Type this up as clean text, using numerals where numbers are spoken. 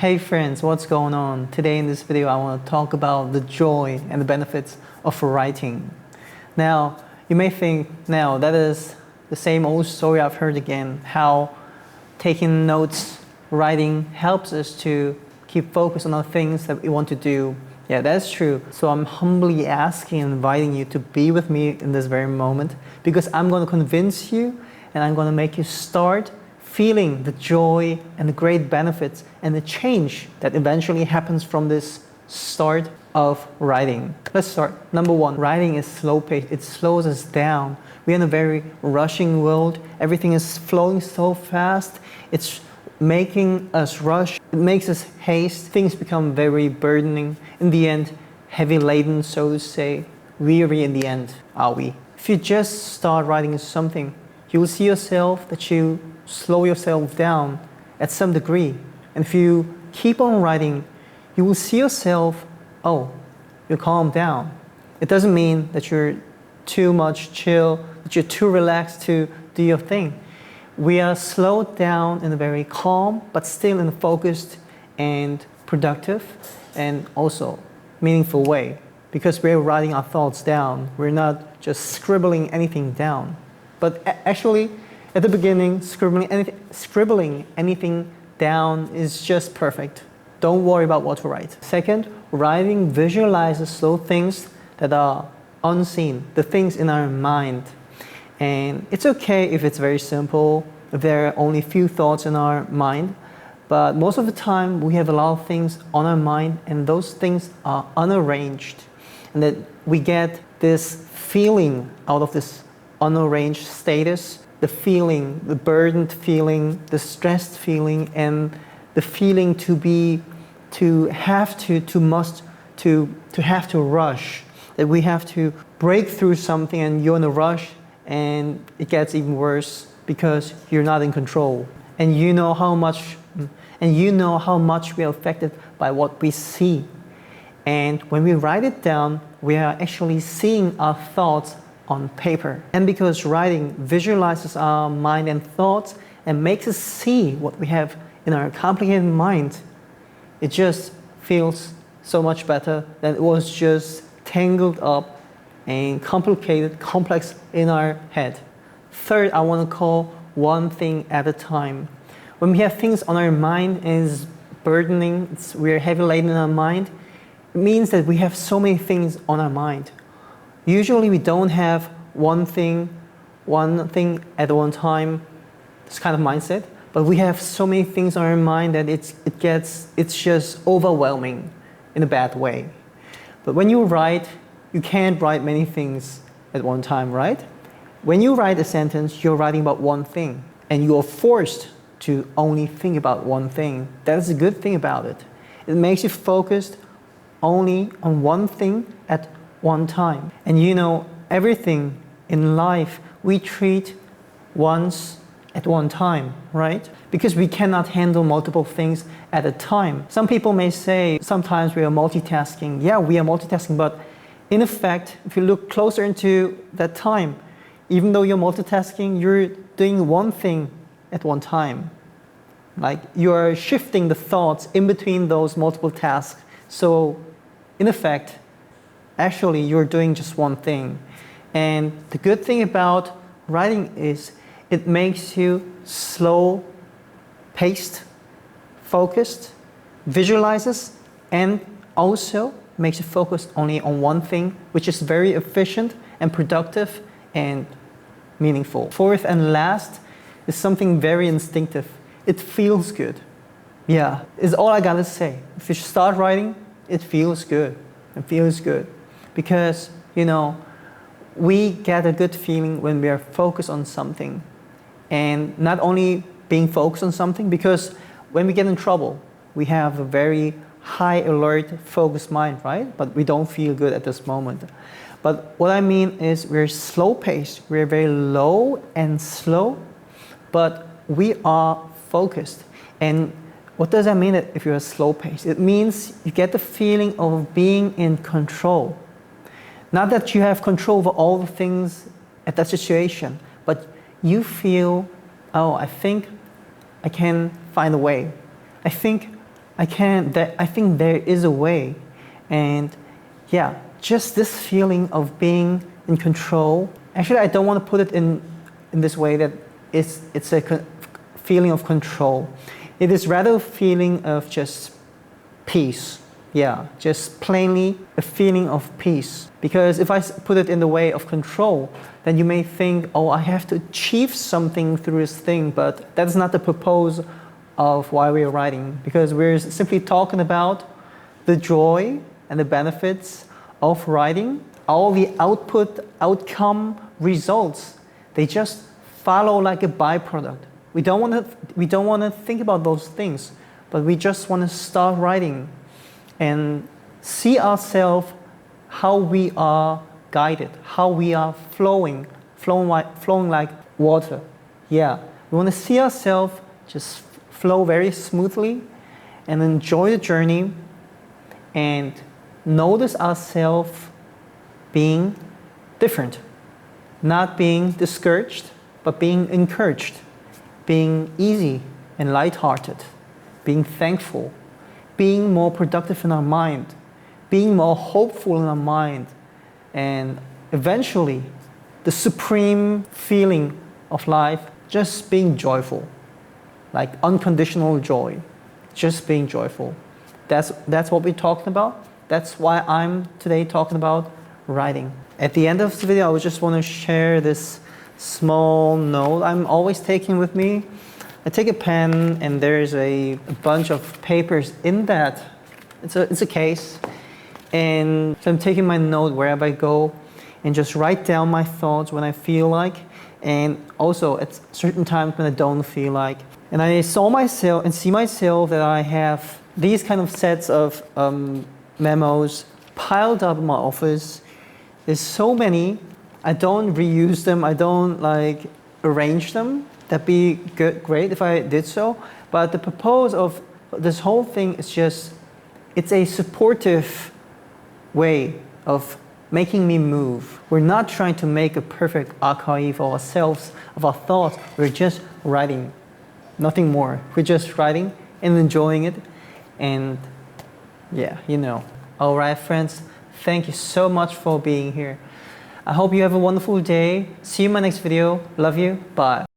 Hey friends, what's going on? Today in this video I want to talk about the joy and the benefits of writing. Now, you may think, now that is the same old story I've heard again, how taking notes, writing helps us to keep focus on the things that we want to do. Yeah, that's true. So I'm humbly asking and inviting you to be with me in this very moment because I'm going to convince you and I'm going to make you start feeling the joy and the great benefits and the change that eventually happens from this start of writing. Let's start. Number one, writing is slow-paced. It slows us down. We're in a very rushing world. Everything is flowing so fast. It's making us rush. It makes us haste. Things become very burdening. In the end, heavy laden, so to say. Weary in the end, are we? If you just start writing something, you will see yourself that you slow yourself down at some degree. And if you keep on writing, you will see yourself, oh, you calm down. It doesn't mean that you're too much chill, that you're too relaxed to do your thing. We are slowed down in a very calm, but still in a focused and productive and also meaningful way. Because we're writing our thoughts down. We're not just scribbling anything down. But actually, at the beginning, scribbling anything down is just perfect. Don't worry about what to write. Second, writing visualizes those things that are unseen, the things in our mind. And it's okay if it's very simple, if there are only a few thoughts in our mind. But most of the time, we have a lot of things on our mind, and those things are unarranged. And that we get this feeling out of this unarranged status, the feeling, the burdened feeling, the stressed feeling, and the feeling to have to rush, that we have to break through something and you're in a rush and it gets even worse because you're not in control. And you know how much we are affected by what we see. And when we write it down, we are actually seeing our thoughts on paper. And because writing visualizes our mind and thoughts and makes us see what we have in our complicated mind, it just feels so much better than it was just tangled up and complicated, complex in our head. Third, I want to call one thing at a time. When we have things on our mind and it's burdening, we're heavy laden in our mind, it means that we have so many things on our mind. Usually we don't have one thing at one time, this kind of mindset, but we have so many things on our mind that it's just overwhelming in a bad way. But when you write, you can't write many things at one time, right? When you write a sentence, you're writing about one thing, and you are forced to only think about one thing. That is a good thing about it. It makes you focused only on one thing at one time. And you know, everything in life we treat once at one time, right? Because we cannot handle multiple things at a time. Some people may say sometimes we are multitasking. Yeah, we are multitasking, but in effect, if you look closer into that time, even though you're multitasking, you're doing one thing at one time. Like you're shifting the thoughts in between those multiple tasks. So in effect, actually, you're doing just one thing. And the good thing about writing is it makes you slow-paced, focused, visualizes, and also makes you focus only on one thing, which is very efficient and productive and meaningful. Fourth and last is something very instinctive. It feels good. Yeah, is all I gotta say. If you start writing, it feels good. It feels good. Because, you know, we get a good feeling when we are focused on something. And not only being focused on something, because when we get in trouble, we have a very high alert, focused mind, right? But we don't feel good at this moment. But what I mean is we're slow-paced. We're very low and slow, but we are focused. And what does that mean if you're slow-paced? It means you get the feeling of being in control. Not that you have control over all the things at that situation, but you feel, oh, I think I can find a way. I think I think there is a way. And yeah, just this feeling of being in control. Actually, I don't want to put it in this way that it's a feeling of control. It is rather a feeling of just peace. Yeah, just plainly a feeling of peace. Because if I put it in the way of control, then you may think, oh, I have to achieve something through this thing, but that's not the purpose of why we're writing. Because we're simply talking about the joy and the benefits of writing. All the outcome, results, they just follow like a byproduct. We don't want to think about those things, but we just want to start writing and see ourselves how we are guided, how we are flowing like water. Yeah, we want to see ourselves just flow very smoothly and enjoy the journey and notice ourselves being different, not being discouraged, but being encouraged, being easy and lighthearted, being thankful, being more productive in our mind, being more hopeful in our mind, and eventually the supreme feeling of life, just being joyful, like unconditional joy, just being joyful. That's what we're talking about. That's why I'm today talking about writing. At the end of the video, I just want to share this small note I'm always taking with me. I take a pen and there's a bunch of papers in that. It's a case. And so I'm taking my note wherever I go and just write down my thoughts when I feel like, and also at certain times when I don't feel like. And I saw myself and see myself that I have these kind of sets of memos piled up in my office. There's so many. I don't reuse them. I don't like arrange them. That'd be great if I did so. But the purpose of this whole thing is just, it's a supportive way of making me move. We're not trying to make a perfect archive of ourselves, of our thoughts. We're just writing, nothing more. We're just writing and enjoying it. And yeah, you know. All right, friends, thank you so much for being here. I hope you have a wonderful day. See you in my next video. Love you. Bye.